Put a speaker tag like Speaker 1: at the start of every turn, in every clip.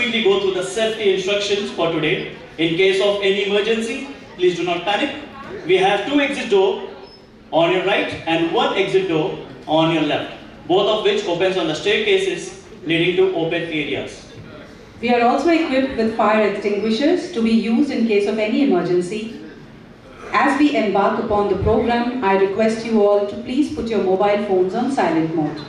Speaker 1: quickly go through the safety instructions for today. In case of any emergency, please do not panic. We have 2 exit doors on your right and 1 exit door on your left, both of which opens on the staircases leading to open areas.
Speaker 2: We are also equipped with fire extinguishers to be used in case of any emergency. As we embark upon the program, I request you all to please put your mobile phones on silent mode.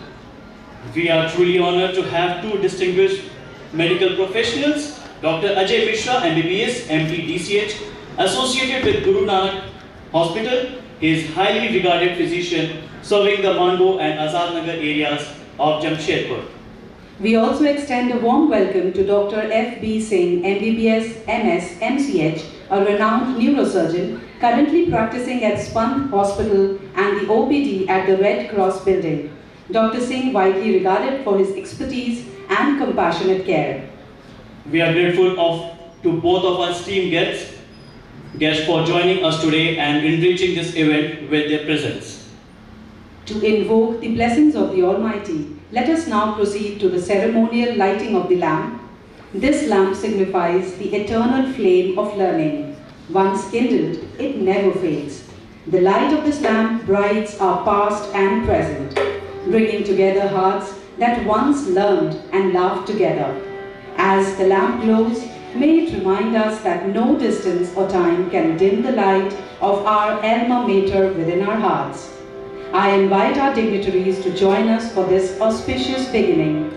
Speaker 1: We are truly honored to have 2 distinguished medical professionals, Dr. Ajay Mishra, MBBS, MD, DCH, associated with Guru Nanak Hospital. He is highly regarded physician serving the Mango and Azad Nagar areas of Jamshedpur.
Speaker 2: We also extend a warm welcome to Dr. F.B. Singh, MBBS, MS, MCH, a renowned neurosurgeon currently practicing at Spand Hospital and the OPD at the Red Cross building. Dr. Singh widely regarded for his expertise and compassionate care.
Speaker 1: We are grateful to both of our esteemed guests for joining us today and enriching this event with their presence.
Speaker 2: To invoke the blessings of the Almighty, let us now proceed to the ceremonial lighting of the lamp. This lamp signifies the eternal flame of learning. Once kindled, it never fades. The light of this lamp brights our past and present, bringing together hearts that once learned and laughed together. As the lamp glows, may it remind us that no distance or time can dim the light of our alma mater within our hearts. I invite our dignitaries to join us for this auspicious beginning.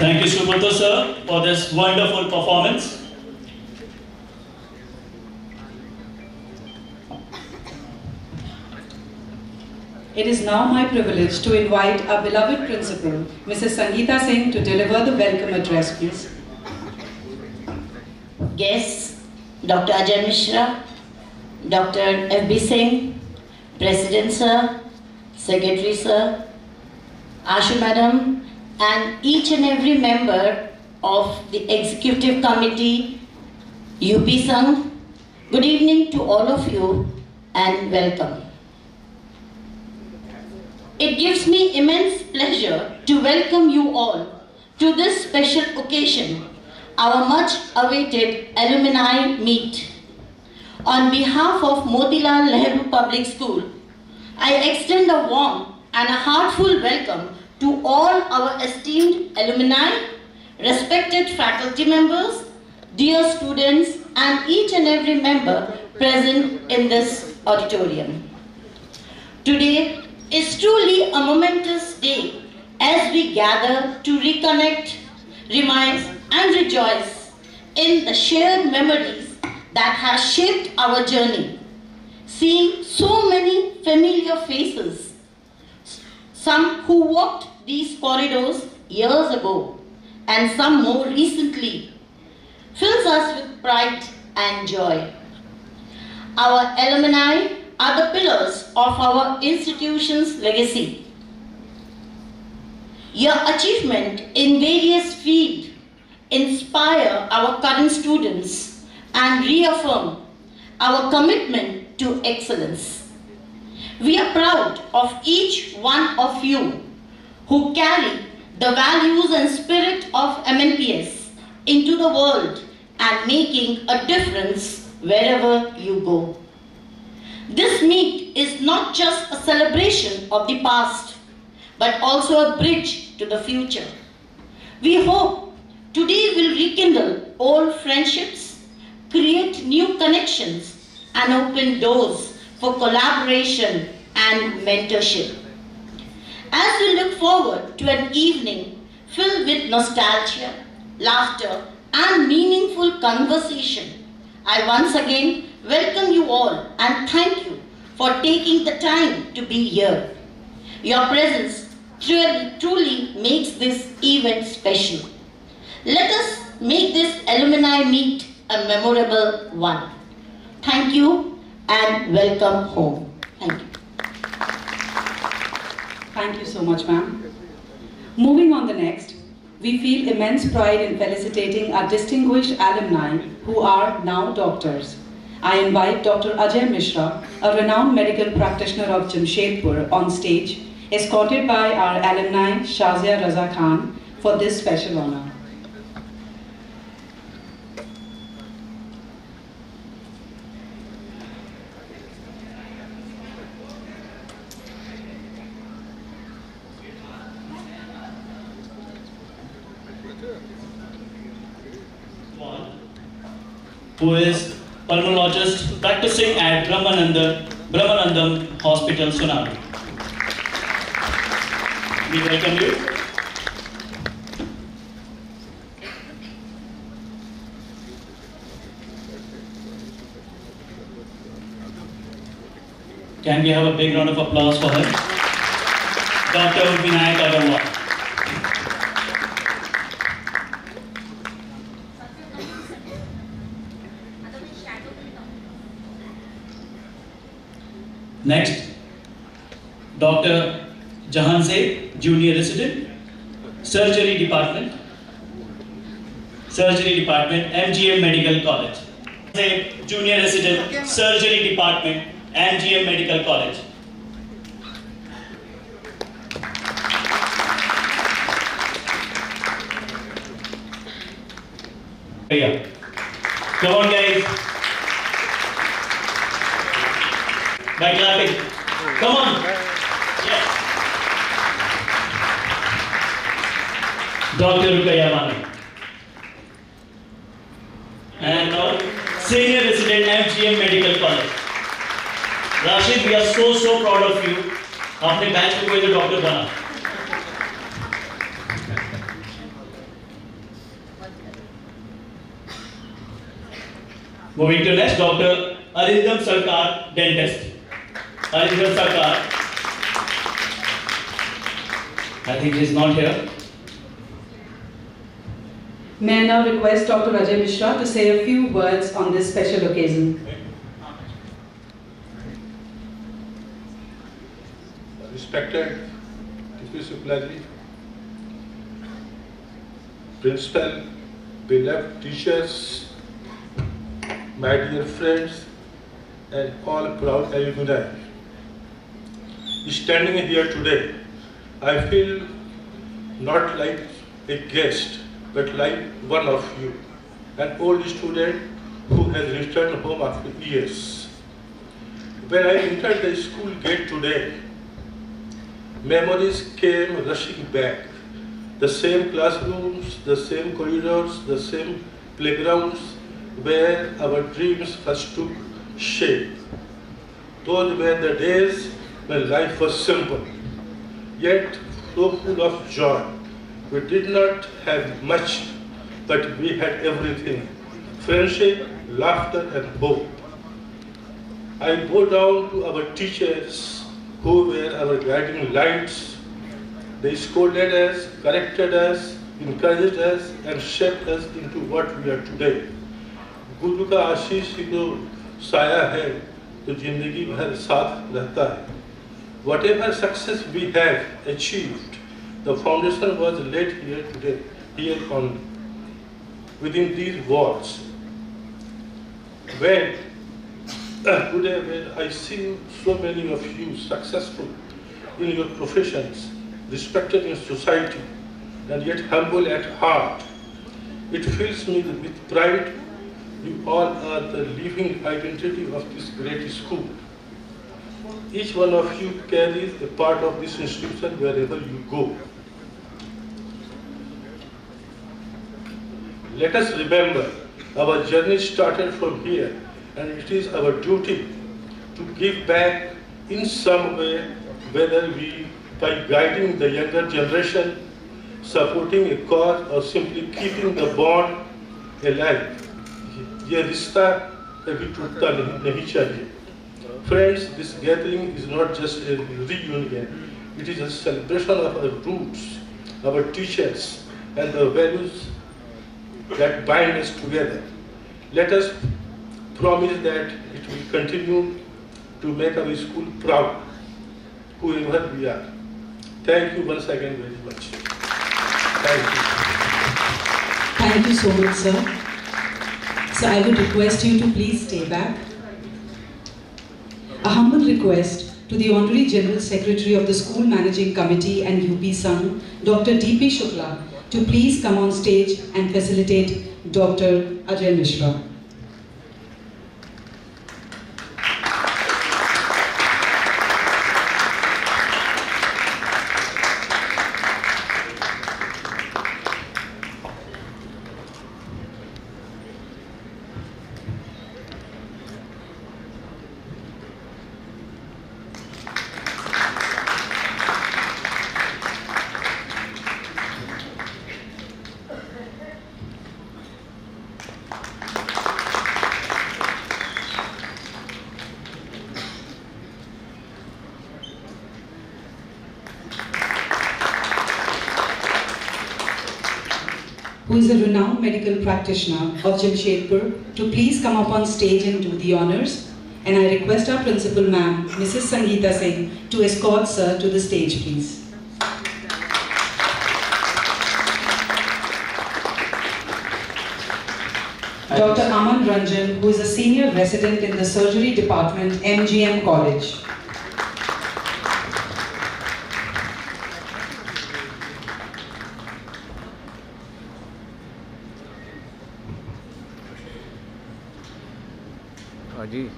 Speaker 1: Thank you, Subhato sir, for this wonderful performance.
Speaker 2: It is now my privilege to invite our beloved principal, Mrs. Sangeeta Singh, to deliver the welcome address, please.
Speaker 3: Guests, Dr. Ajay Mishra, Dr. F.B. Singh, President sir, Secretary sir, Ashu madam, and each and every member of the Executive Committee, UP Sangh, good evening to all of you and welcome. It gives me immense pleasure to welcome you all to this special occasion, our much awaited alumni meet. On behalf of Motilal Nehru Public School, I extend a warm and a heartful welcome to all our esteemed alumni, respected faculty members, dear students, and each and every member present in this auditorium. Today is truly a momentous day as we gather to reconnect, reminisce, and rejoice in the shared memories that have shaped our journey. Seeing so many familiar faces, some who walked these corridors years ago and some more recently, fills us with pride and joy. Our alumni are the pillars of our institution's legacy. Your achievement in various fields inspire our current students and reaffirm our commitment to excellence. We are proud of each one of you who carry the values and spirit of MNPS into the world and making a difference wherever you go. This meet is not just a celebration of the past, but also a bridge to the future. We hope today will rekindle old friendships, create new connections, and open doors for collaboration and mentorship. As we look forward to an evening filled with nostalgia, laughter, and meaningful conversation, I once again welcome you all and thank you for taking the time to be here. Your presence truly makes this event special. Let us make this alumni meet a memorable one. Thank you and welcome home. Thank you.
Speaker 2: Thank you so much, ma'am. Moving on the next, we feel immense pride in felicitating our distinguished alumni who are now doctors. I invite Dr. Ajay Mishra, a renowned medical practitioner of Jamshedpur, on stage, escorted by our alumni Shazia Raza Khan, for this special honor.
Speaker 1: Who is pulmonologist practicing at Brahmanandam Hospital, Sonali. We welcome you. Can we have a big round of applause for her? Dr. Vinayak Agarwal. Next, Dr. Jahanzeb, Junior Resident, Surgery Department, MGM Medical College. Junior Resident, Surgery Department, MGM Medical College. Yeah. Come on, guys. By clapping. Come on. Yes. Dr. Rukaya Mani. And now, Senior Resident, MGM Medical College. Rashid, we are so proud of you. आपने batch में कोई तो doctor बना. Moving to next, Dr. Arindam Sarkar, dentist. Arindam Sarkar. I think he is not here.
Speaker 2: May I now request Dr. Ajay Mishra to say a few words on this special occasion.
Speaker 4: Respected Deputy Superintendent, Principal, beloved teachers, my dear friends, and all proud alumni. Standing here today, I feel not like a guest, but like one of you, an old student who has returned home after years. When I entered the school gate today, memories came rushing back. The same classrooms, the same corridors, the same playgrounds where our dreams first took shape. Those were the days when life was simple, yet so full of joy. We did not have much, but we had everything: friendship, laughter, and hope. I bow down to our teachers who were our guiding lights. They scolded us, corrected us, encouraged us, and shaped us into what we are today. गुरु का आशीष ही तो साया है तो जिंदगी भर साथ रहता है. Whatever success we have achieved, the foundation was laid here today, here only, within these walls. Today when I see so many of you successful in your professions, respected in society, and yet humble at heart, it fills me with pride. You all are the living identity of this great school. Each one of you carries a part of this institution wherever you go. Let us remember, our journey started from here, and it is our duty to give back in some way, whether we by guiding the younger generation, supporting a cause, or simply keeping the bond alive. ये रिश्ता कभी टूटता नहीं चाहिए. Friends, this gathering is not just a reunion. It is a celebration of our roots, our teachers, and the values that bind us together. Let us promise that it will continue to make our school proud, whoever we are. Thank you once again very much. Thank you.
Speaker 2: Thank you so much, sir. So I would request you to please stay back. A humble request to the Honorary General Secretary of the School Managing Committee and UP Sangh, Dr. D.P. Shukla, to please come on stage and facilitate Dr. Ajay Mishra. Who is a renowned medical practitioner of Jamshedpur, to please come up on stage and do the honors. And I request our principal ma'am, Mrs. Sangeeta Singh, to escort sir to the stage, please. Dr. Aman Ranjan, who is a senior resident in the surgery department, MGM College.
Speaker 5: Ji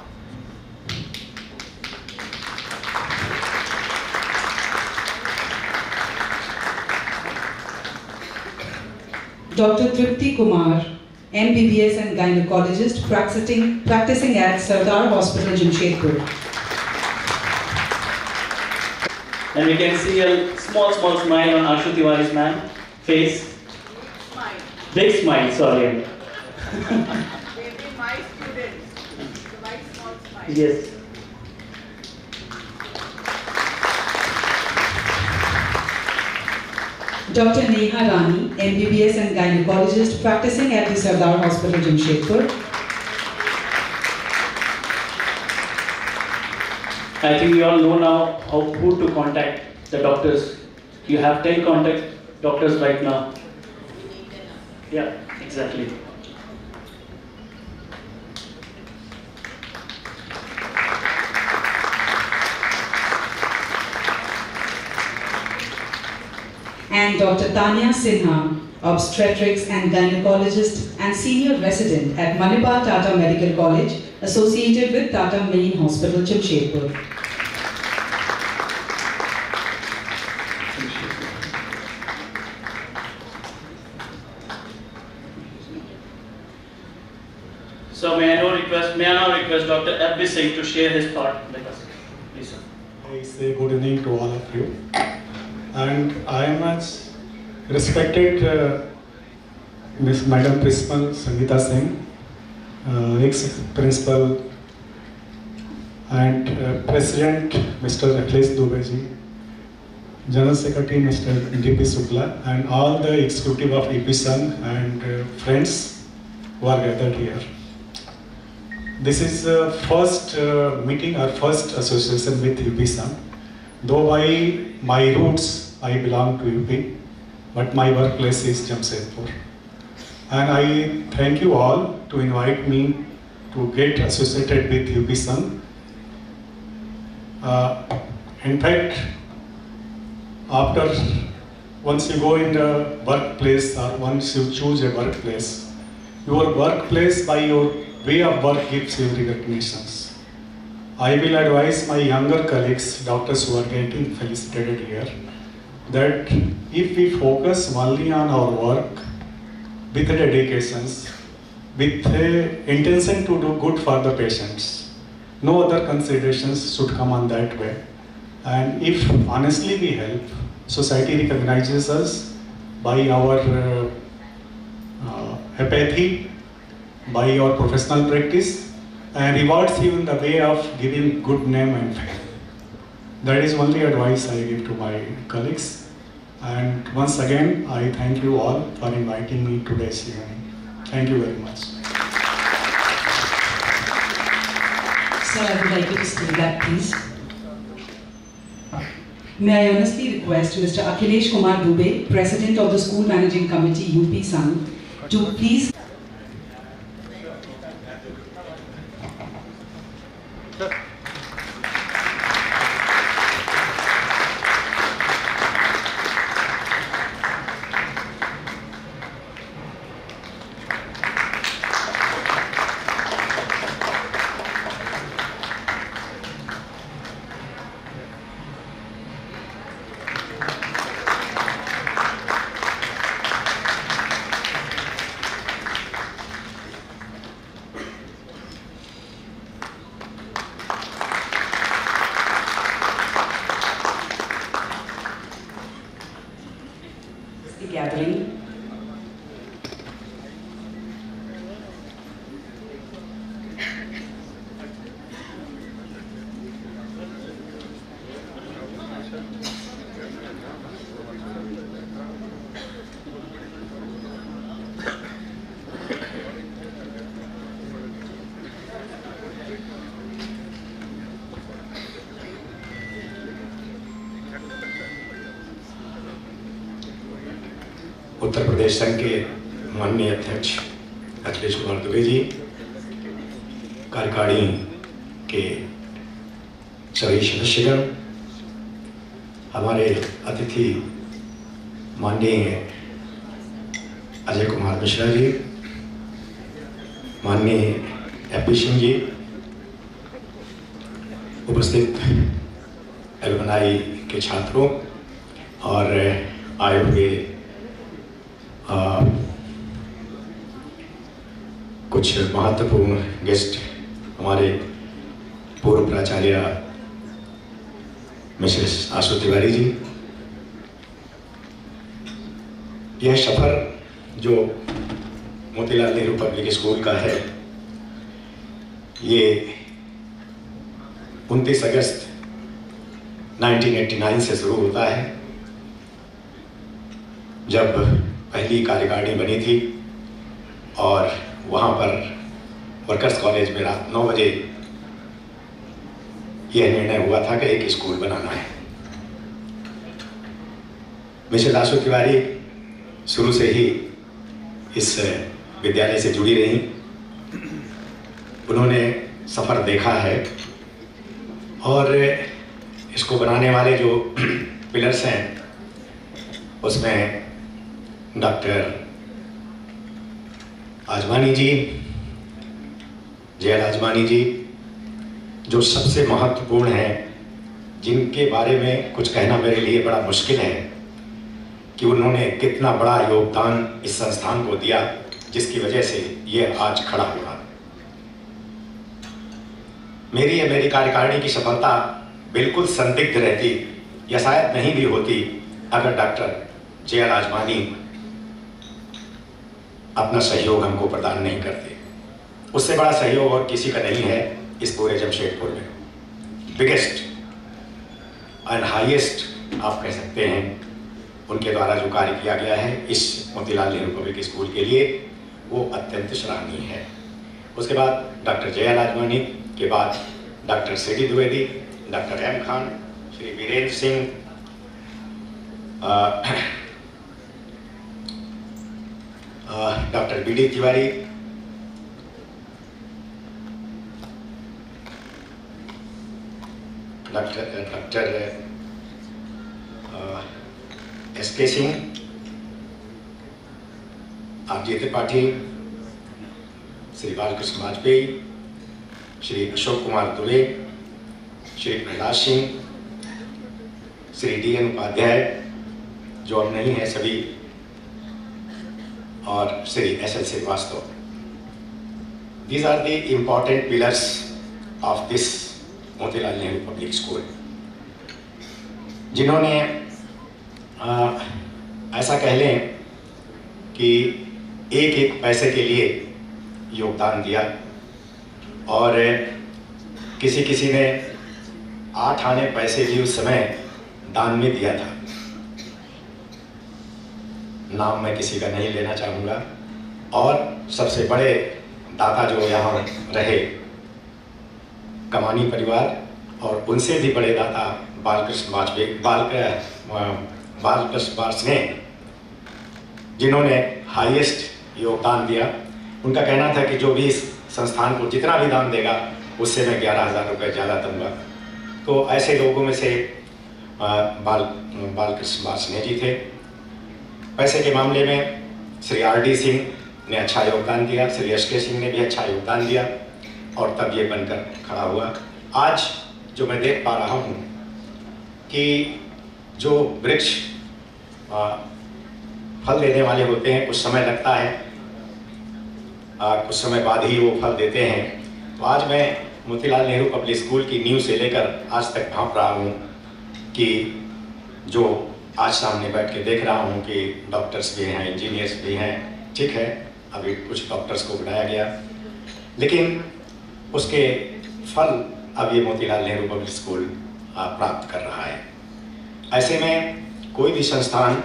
Speaker 2: Dr. Tripti Kumar, MBBS and gynecologist practicing at Sardar Hospital, Jamshedpur.
Speaker 1: And we can see a small smile on Ashu Tiwari's face.
Speaker 6: Smile.
Speaker 1: Big smile, sorry.
Speaker 6: Maybe my students. My small smile.
Speaker 1: Yes.
Speaker 2: Dr. Neha Rani, MBBS and gynecologist practicing at the Sardar Hospital, Jamshedpur.
Speaker 1: I think we all know now who to contact, the doctors. You have 10 contact doctors right now. Yeah, exactly.
Speaker 2: And Dr. Tanya Sinha, obstetrics and gynecologist and senior resident at Manipal Tata Medical College, associated with Tata Main Hospital, Jamshedpur.
Speaker 1: So may I now request Dr. F.B. Singh to share his thought with us. Please, sir.
Speaker 7: I say good evening to all of you. And I am as respected Miss Madam Principal Sangeeta Singh, ex-principal, and President Mr. Akhilesh Dubey ji, General Secretary Mr. D.P. Sukla, and all the executive of EPSAN and friends who are gathered here. This is the first meeting or first association with EPSAN. Though by my roots I belong to UP, but my workplace is Jamshedpur. And I thank you all to invite me to get associated with UPSAN. In fact, once you go in the workplace or once you choose a workplace, your workplace by your way of work gives you recognitions. I will advise my younger colleagues, doctors who are getting felicitated here, that if we focus only on our work with dedications, with intention to do good for the patients, no other considerations should come on that way. And if honestly we help, society recognizes us by our apathy, by our professional practice, and rewards you in the way of giving good name and fame. That is only advice I give to my colleagues. And once again, I thank you all for inviting me today's evening. Thank you very much.
Speaker 2: Sir, I would like you to stay back, please. May I honestly request Mr. Akhilesh Kumar Dubey, President of the School Managing Committee, UPSAN, to please
Speaker 5: Uttar Pradesh संघ के माननीय अध्यक्ष अखिलेश कुमार दुबे जी, कार्यकारिणी के सभी सदस्यगण, हमारे अतिथि माननीय अजय कुमार मिश्रा जी, माननीय एपी सिंह जी, उपस्थित एलुमनाई के छात्रों और आए हुए कुछ महत्वपूर्ण गेस्ट, हमारे पूर्व प्राचार्य मिसेस आशु तिवारी जी। यह सफर जो मोतीलाल नेहरू पब्लिक स्कूल का है, ये 29 अगस्त 1989 से शुरू होता है, जब पहली कार्यकारिणी बनी थी और वहाँ पर वर्कर्स कॉलेज में रात 9 बजे यह निर्णय हुआ था कि एक स्कूल बनाना है। मिसेस आशु तिवारी शुरू से ही इस विद्यालय से जुड़ी रही। उन्होंने सफ़र देखा है और इसको बनाने वाले जो पिलर्स हैं उसमें डॉक्टर आजमानी जी, जया आजमानी जी, जो सबसे महत्वपूर्ण हैं, जिनके बारे में कुछ कहना मेरे लिए बड़ा मुश्किल है कि उन्होंने कितना बड़ा योगदान इस संस्थान को दिया, जिसकी वजह से ये आज खड़ा हुआ। मेरी कार्यकारिणी की सफलता बिल्कुल संदिग्ध रहती या शायद नहीं भी होती अगर डॉक्टर जया आजमानी अपना सहयोग हमको प्रदान नहीं करते। उससे बड़ा सहयोग और किसी का नहीं है इस पूरे जमशेदपुर में। बिगेस्ट एंड हाईएस्ट आप कह सकते हैं उनके द्वारा जो कार्य किया गया है इस मोतीलाल नेहरू पब्लिक स्कूल के लिए, वो अत्यंत सराहनीय है। उसके बाद डॉक्टर जया आजमानी के बाद doctor CD Dwivedi, doctor M Khan, Shri Virendra Singh, doctor BD Tiwari, doctor SK Singh, RG Tripathi, Shri Balkrishna Vajpayee, Shri Ashok Kumar Dubey, Shri Prahlad Singh, Shri DN Upadhyay जो अब नहीं है सभी, और Shri SL Srivastava. These are the important pillars of this Motilal Nehru public school, जिन्होंने ऐसा कह लें कि एक एक पैसे के लिए योगदान दिया और किसी किसी ने 8 आने पैसे भी उस समय दान में दिया था। नाम मैं किसी का नहीं लेना चाहूँगा। और सबसे बड़े दाता जो यहाँ रहे कमानी परिवार, और उनसे भी बड़े दाता बालकृष्ण वाजपेयी, बालकृष्ण वाजपेयी, जिन्होंने हाईएस्ट योगदान दिया। उनका कहना था कि जो भी इस संस्थान को जितना भी दान देगा उससे मैं 11,000 रुपये ज़्यादा दूंगा। तो ऐसे लोगों में से बालकृष्ण वाजपेयी जी थे। पैसे के मामले में श्री RD सिंह ने अच्छा योगदान दिया, श्री SK सिंह ने भी अच्छा योगदान दिया, और तब ये बनकर खड़ा हुआ। आज जो मैं देख पा रहा हूँ कि जो वृक्ष फल देने वाले होते हैं, कुछ समय लगता है, कुछ समय बाद ही वो फल देते हैं। तो आज मैं मोतीलाल नेहरू पब्लिक स्कूल की नींव से लेकर आज तक भांप रहा हूँ कि जो आज सामने बैठ के देख रहा हूँ कि डॉक्टर्स भी हैं, इंजीनियर्स भी हैं। ठीक है, अभी कुछ डॉक्टर्स को बनाया गया, लेकिन उसके फल अब ये मोतीलाल नेहरू पब्लिक स्कूल प्राप्त कर रहा है। ऐसे में कोई भी संस्थान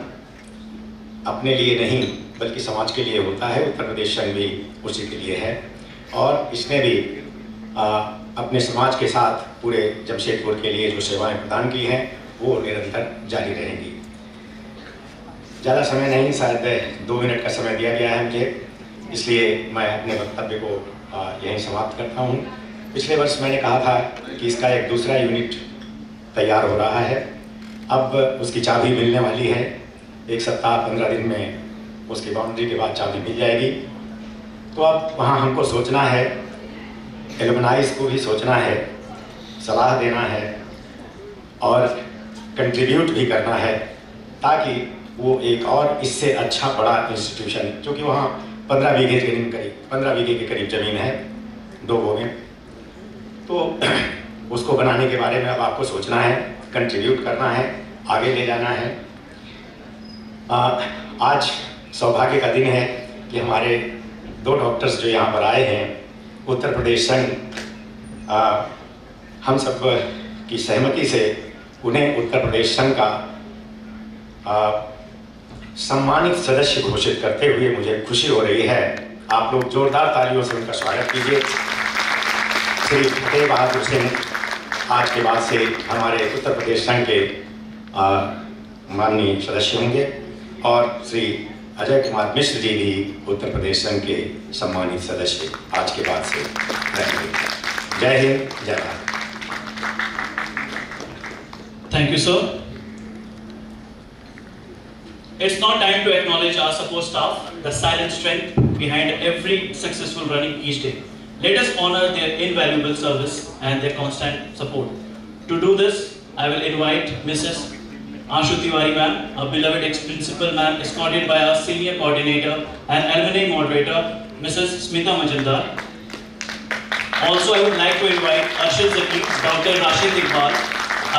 Speaker 5: अपने लिए नहीं बल्कि समाज के लिए होता है। उत्तर प्रदेश संघ भी उसी के लिए है, और इसने भी अपने समाज के साथ पूरे जमशेदपुर के लिए जो सेवाएं प्रदान की हैं वो निरंतर जारी रहेंगी। ज़्यादा समय नहीं, शायद 2 मिनट का समय दिया गया है मुझे, इसलिए मैं अपने वक्तव्य को यहीं समाप्त करता हूँ। पिछले वर्ष मैंने कहा था कि इसका एक दूसरा यूनिट तैयार हो रहा है, अब उसकी चाबी मिलने वाली है। 1 सप्ताह 15 दिन में उसकी बाउंड्री के बाद चाबी मिल जाएगी। तो अब वहाँ हमको सोचना है, एलुमनाइज को भी सोचना है, सलाह देना है और कंट्रीब्यूट भी करना है, ताकि वो एक और इससे अच्छा बड़ा इंस्टीट्यूशन, क्योंकि वहाँ 15 बीघे के करीब ज़मीन है 2 गो में, तो उसको बनाने के बारे में अब आपको सोचना है, कंट्रीब्यूट करना है, आगे ले जाना है। आज सौभाग्य का दिन है कि हमारे 2 डॉक्टर्स जो यहाँ पर आए हैं, उत्तर प्रदेश संघ हम सब की सहमति से उन्हें उत्तर प्रदेश संघ का सम्मानित सदस्य घोषित करते हुए मुझे खुशी हो रही है। आप लोग जोरदार तालियों से उनका स्वागत कीजिए। श्री फतेह बहादुर सिंह आज के बाद से हमारे उत्तर प्रदेश संघ के माननीय सदस्य होंगे और श्री अजय कुमार मिश्र जी भी उत्तर प्रदेश संघ के सम्मानित सदस्य आज के बाद से रहेंगे। जय हिंद, जय Bharat.
Speaker 1: Thank you, sir. It's now time to acknowledge our support staff, the silent strength behind every successful running each day. Let us honor their invaluable service and their constant support. To do this, I will invite Mrs. Anshu Tiwari ma'am, a beloved ex-principal ma'am, escorted by our senior coordinator and alumni moderator, Mrs. Smita Majumdar. Also, I would like to invite Arshad Zaki, Dr. Rashid Iqbal,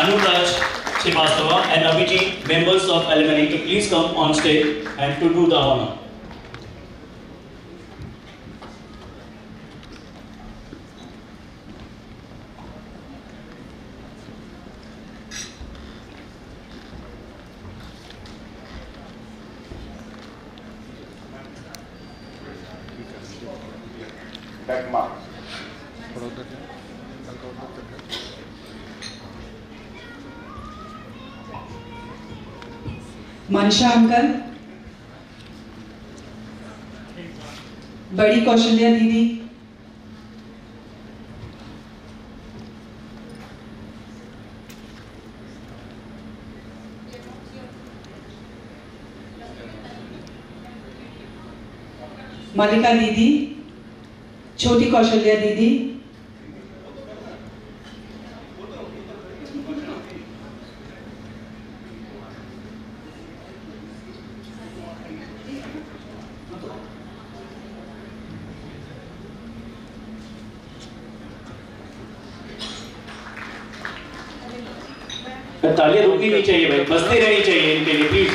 Speaker 1: Anuraj Srivastava and Abhijit, members of alumni, to please come on stage and to do the honor.
Speaker 2: मनशा uncle, बड़ी कौशल्या दीदी, मलिका दीदी, छोटी कौशल्या दीदी,
Speaker 1: तालियां रुकनी नहीं चाहिए भाई, बजती रहनी चाहिए इनके लिए प्लीज।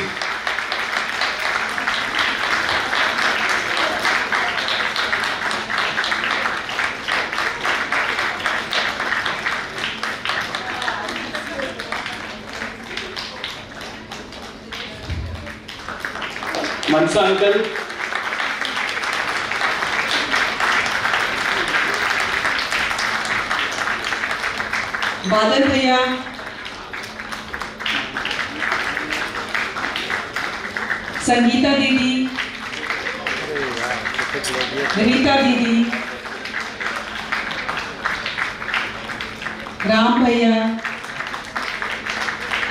Speaker 1: मनसा अंकल,
Speaker 2: बादल भैया, संगीता दीदी, रीता दीदी, राम भैया,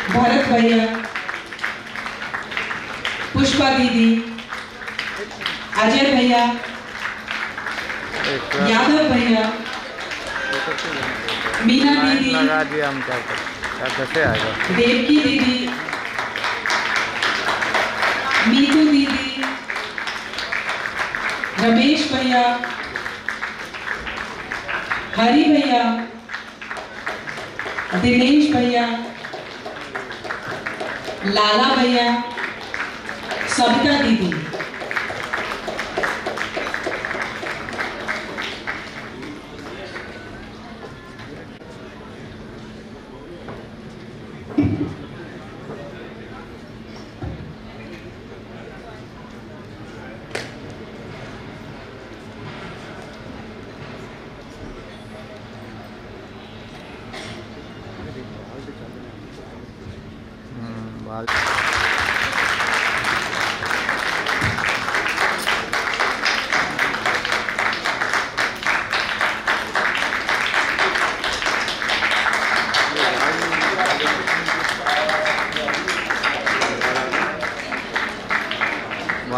Speaker 2: भरत भैया, पुष्पा दीदी, अजय भैया, यादव भैया, मीना दीदी, देवकी दीदी, मीतू दीदी, रमेश भैया, हरी भैया, दिनेश भैया, लाला भैया, सविता दीदी,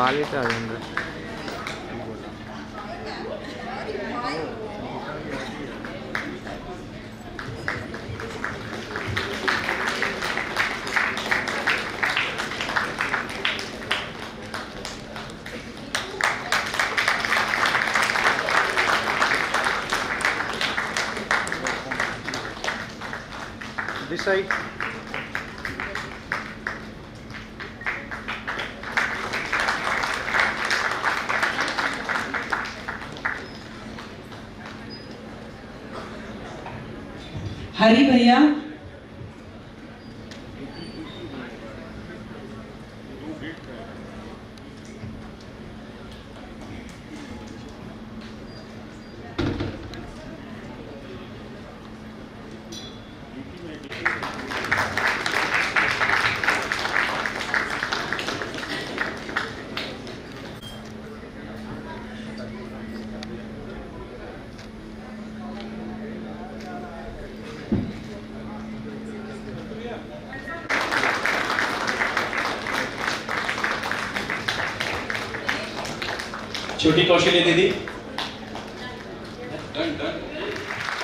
Speaker 8: Kalita Ayanga. This side.
Speaker 2: Hari Bhaiya.
Speaker 1: छोटी कौशल्य दीदी.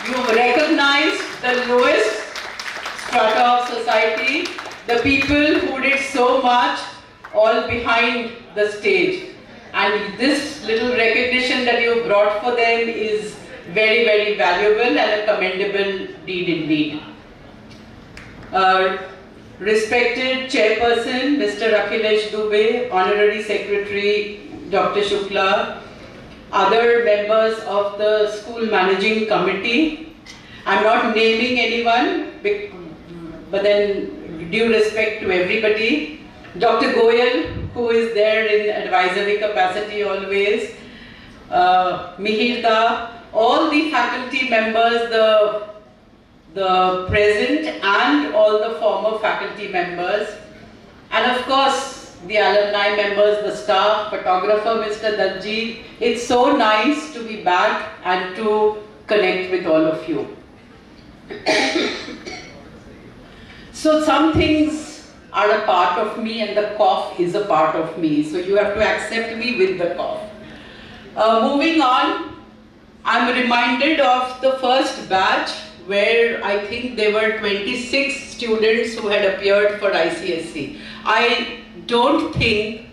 Speaker 6: You recognize the lowest strata of society, the people who did so much, all behind the stage. And this little recognition that you brought for them is very, very valuable and a commendable deed indeed. Respected Chairperson, Mr. Akhilesh Dubey, Honorary Secretary, Dr. Shukla, other members of the school managing committee. I'm not naming anyone, but then due respect to everybody. Dr. Goyal, who is there in advisory capacity always, Mihirda, all the faculty members, the present and all the former faculty members, and of course the alumni members, the staff, photographer Mr. Dalji. It's so nice to be back and to connect with all of you. So some things are a part of me and the cough is a part of me. So you have to accept me with the cough. Moving on, I'm reminded of the first batch where I think there were 26 students who had appeared for ICSE. I don't think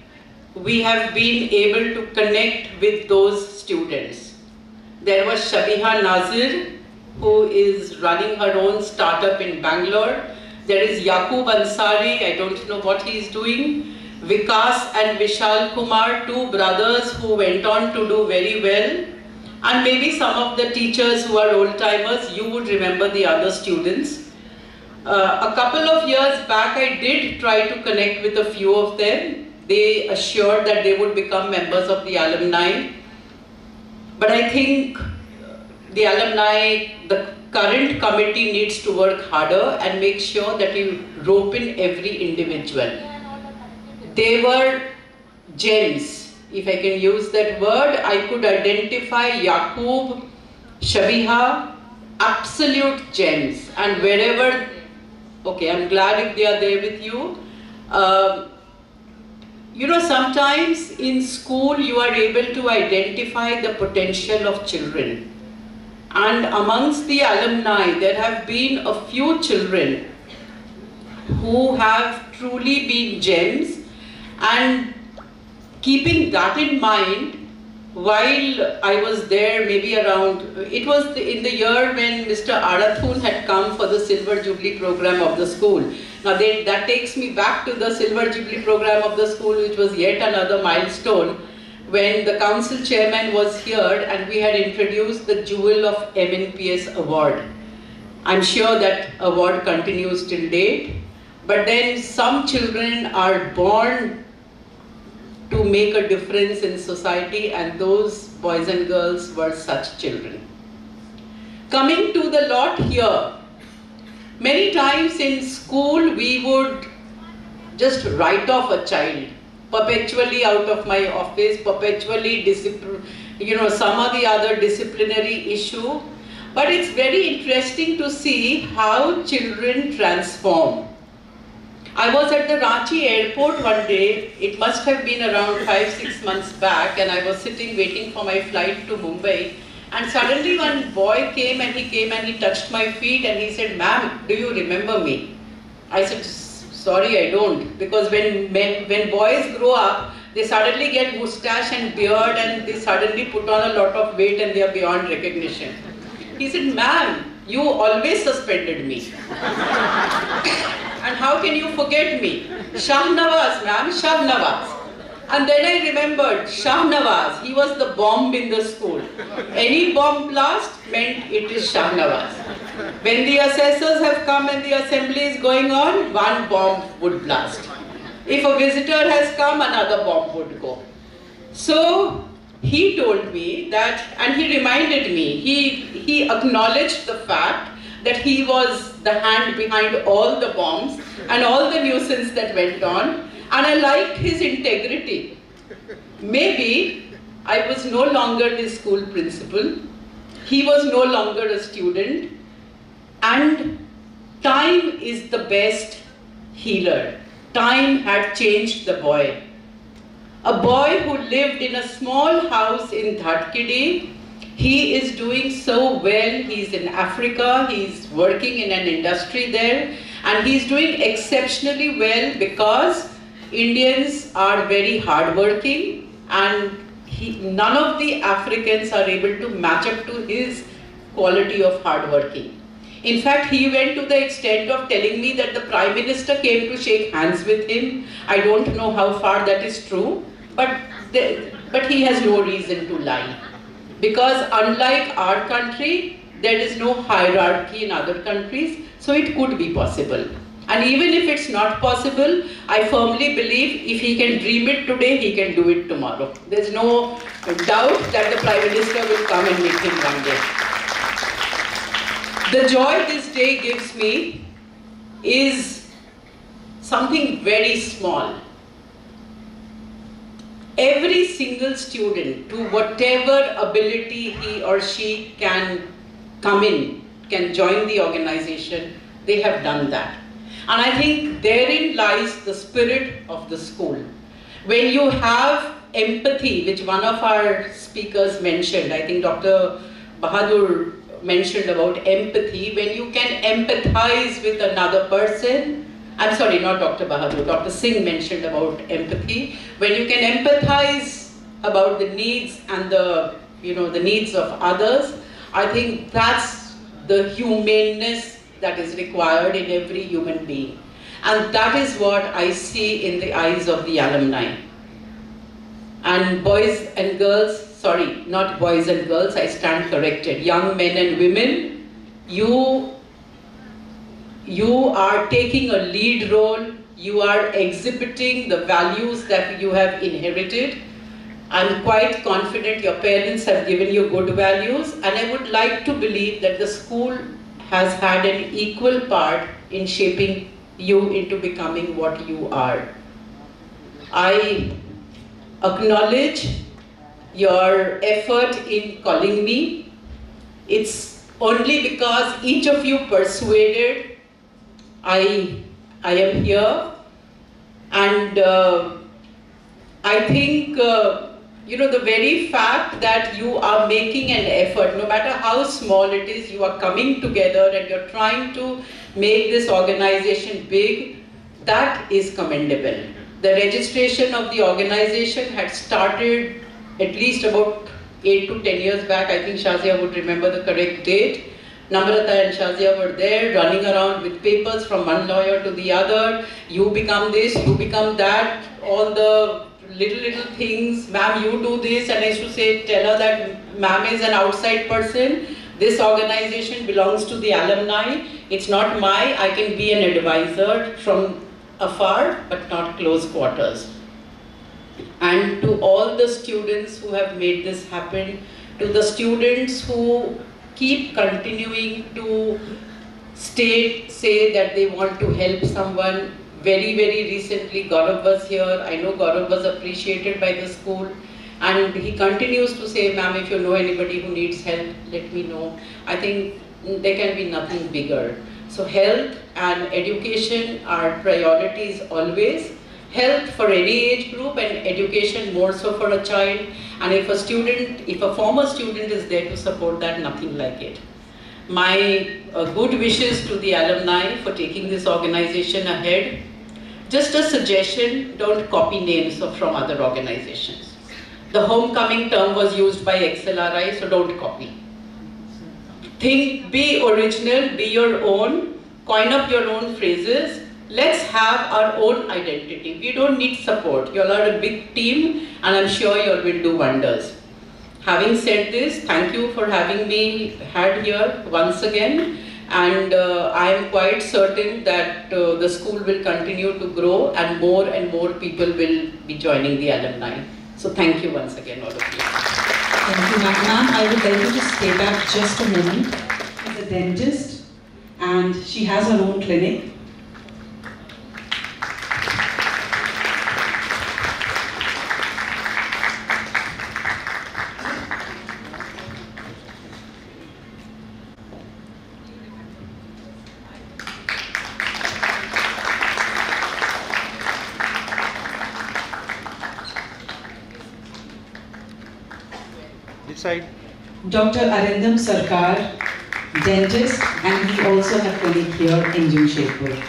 Speaker 6: we have been able to connect with those students. There was Shabiha Nazir, who is running her own startup in Bangalore. There is Yaqub Ansari, I don't know what he is doing. Vikas and Vishal Kumar, two brothers who went on to do very well. And maybe some of the teachers who are old-timers, you would remember the other students. A couple of years back, I did try to connect with a few of them. They assured that they would become members of the alumni. But I think the alumni, the current committee needs to work harder and make sure that you rope in every individual. They were gems, if I can use that word. I could identify Yaqub, Shabiha, absolute gems. And wherever, okay, I'm glad if they are there with you. You know, sometimes in school you are able to identify the potential of children. And amongst the alumni, there have been a few children who have truly been gems. And keeping that in mind, while I was there maybe around, it was in the year when Mr. Arathun had come for the Silver Jubilee program of the school. Now that takes me back to the Silver Jubilee program of the school, which was yet another milestone, when the council chairman was here and we had introduced the Jewel of MNPS award. I'm sure that award continues till date, but then some children are born to make a difference in society, and those boys and girls were such children. Coming to the lot here, many times in school we would just write off a child, perpetually out of my office, perpetually some or the other disciplinary issue. But it's very interesting to see how children transform. I was at the Ranchi airport one day, it must have been around 5-6 months back, and I was sitting waiting for my flight to Mumbai, and suddenly one boy came and he touched my feet and he said, "Ma'am, do you remember me?" I said, "Sorry, I don't," because when boys grow up, they suddenly get moustache and beard and they suddenly put on a lot of weight and they are beyond recognition. He said, "Ma'am, you always suspended me. And how can you forget me? Shahnawaz, ma'am, Shahnawaz." And then I remembered, Shahnawaz, he was the bomb in the school. Any bomb blast meant it is Shahnawaz. When the assessors have come and the assembly is going on, one bomb would blast. If a visitor has come, another bomb would go. So he told me that, and he reminded me, he acknowledged the fact that he was the hand behind all the bombs and all the nuisance that went on, and I liked his integrity. Maybe I was no longer his school principal, he was no longer a student, and time is the best healer. Time had changed the boy. A boy who lived in a small house in Dhatkidi, he is doing so well. He's in Africa, he's working in an industry there, and he's doing exceptionally well because Indians are very hardworking, and none of the Africans are able to match up to his quality of hardworking. In fact, he went to the extent of telling me that the Prime Minister came to shake hands with him. I don't know how far that is true, but he has no reason to lie. Because unlike our country, there is no hierarchy in other countries, so it could be possible. And even if it's not possible, I firmly believe if he can dream it today, he can do it tomorrow. There's no doubt that the Prime Minister will come and meet him one day. The joy this day gives me is something very small. Every single student, to whatever ability he or she can come in, can join the organization, they have done that. And I think therein lies the spirit of the school. When you have empathy, which one of our speakers mentioned, I think Dr. Bahadur mentioned about empathy, when you can empathize with another person, I'm sorry, not Dr. Bahadur, Dr. Singh mentioned about empathy, when you can empathize about the needs and the needs of others, I think that's the humaneness that is required in every human being. And that is what I see in the eyes of the alumni. And boys and girls, sorry, not boys and girls, I stand corrected, young men and women, you are taking a lead role, you are exhibiting the values that you have inherited. I'm quite confident your parents have given you good values, and I would like to believe that the school has had an equal part in shaping you into becoming what you are. I acknowledge your effort in calling me. It's only because each of you persuaded I am here, and I think the very fact that you are making an effort, no matter how small it is, you are coming together and you're trying to make this organization big, that is commendable. The registration of the organization had started at least about 8 to 10 years back. I think Shazia would remember the correct date. Namrata and Shazia were there running around with papers from one lawyer to the other. You become this, you become that, all the little things. Ma'am, you do this, and I used to say, tell her that ma'am is an outside person. This organization belongs to the alumni. It's not I can be an advisor from afar, but not close quarters. And to all the students who have made this happen, to the students who keep continuing to say that they want to help someone. Very, very recently, Gaurav was here. I know Gaurav was appreciated by the school. And he continues to say, ma'am, if you know anybody who needs help, let me know. I think there can be nothing bigger. So health and education are priorities always. Health for any age group and education more so for a child. And if a former student is there to support that, nothing like it. My good wishes to the alumni for taking this organization ahead. Just a suggestion, don't copy names from other organizations. The homecoming term was used by XLRI, so don't copy. Think, be original, be your own, coin up your own phrases. Let's have our own identity. We don't need support. You all are a big team and I'm sure you all will do wonders. Having said this, thank you for having me here once again. And I am quite certain that the school will continue to grow and more people will be joining the alumni. So thank you once again, all of you.
Speaker 2: Thank you, ma'am. I would like you to stay back just a moment. She's a dentist and she has her own clinic.
Speaker 8: Side.
Speaker 2: Dr. Arindam Sarkar, dentist, and he also has clinic here in Jamshedpur.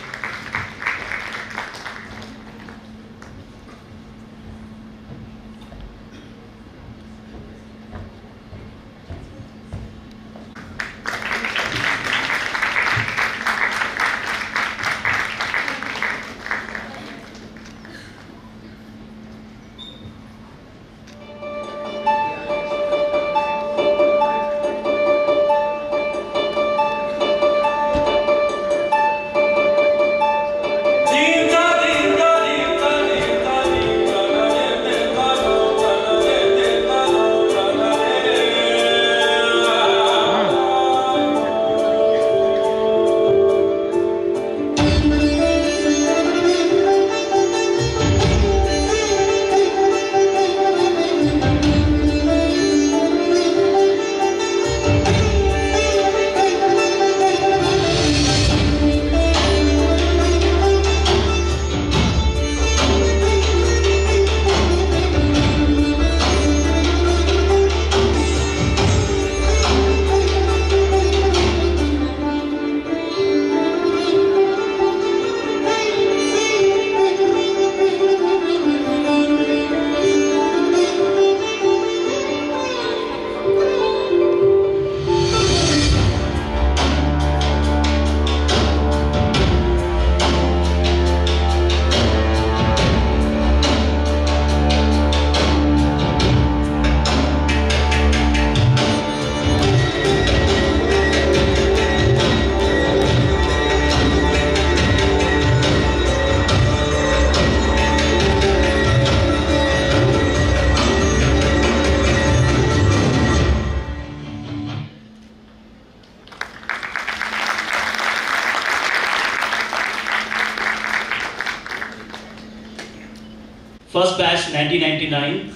Speaker 1: First batch 1999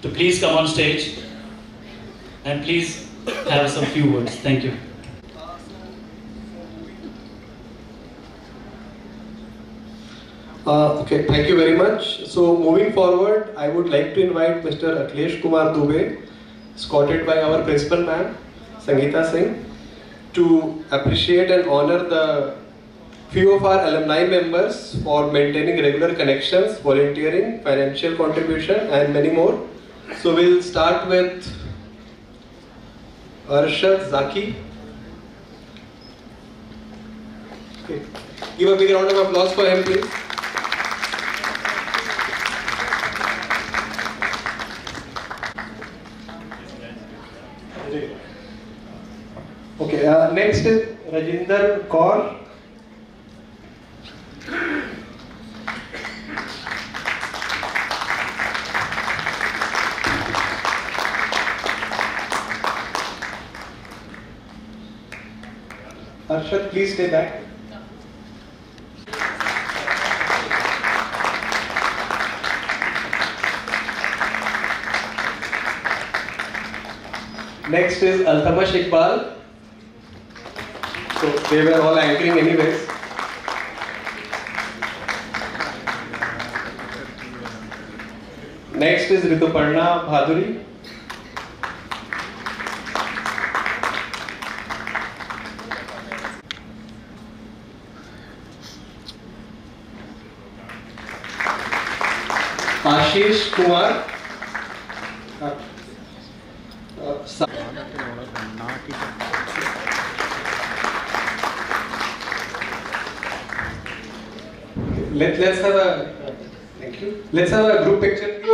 Speaker 1: to please come on stage and please have some few words. Thank you.
Speaker 9: Okay, thank you very much. So moving forward, I would like to invite Mr. Akhilesh Kumar Dubey, escorted by our principal ma'am, Sangeeta Singh, to appreciate and honor the few of our alumni members for maintaining regular connections, volunteering, financial contribution and many more. So we'll start with Arshad Zaki. Okay. Give a big round of applause for him, please. Okay, next is Rajinder Kaur. Arshad, please stay back. Next is Altamash Iqbal. So they were all anchoring anyways. Next is Rituparna Bhaduri. Ashish Kumar. Let's have a thank you. Let's have a group picture.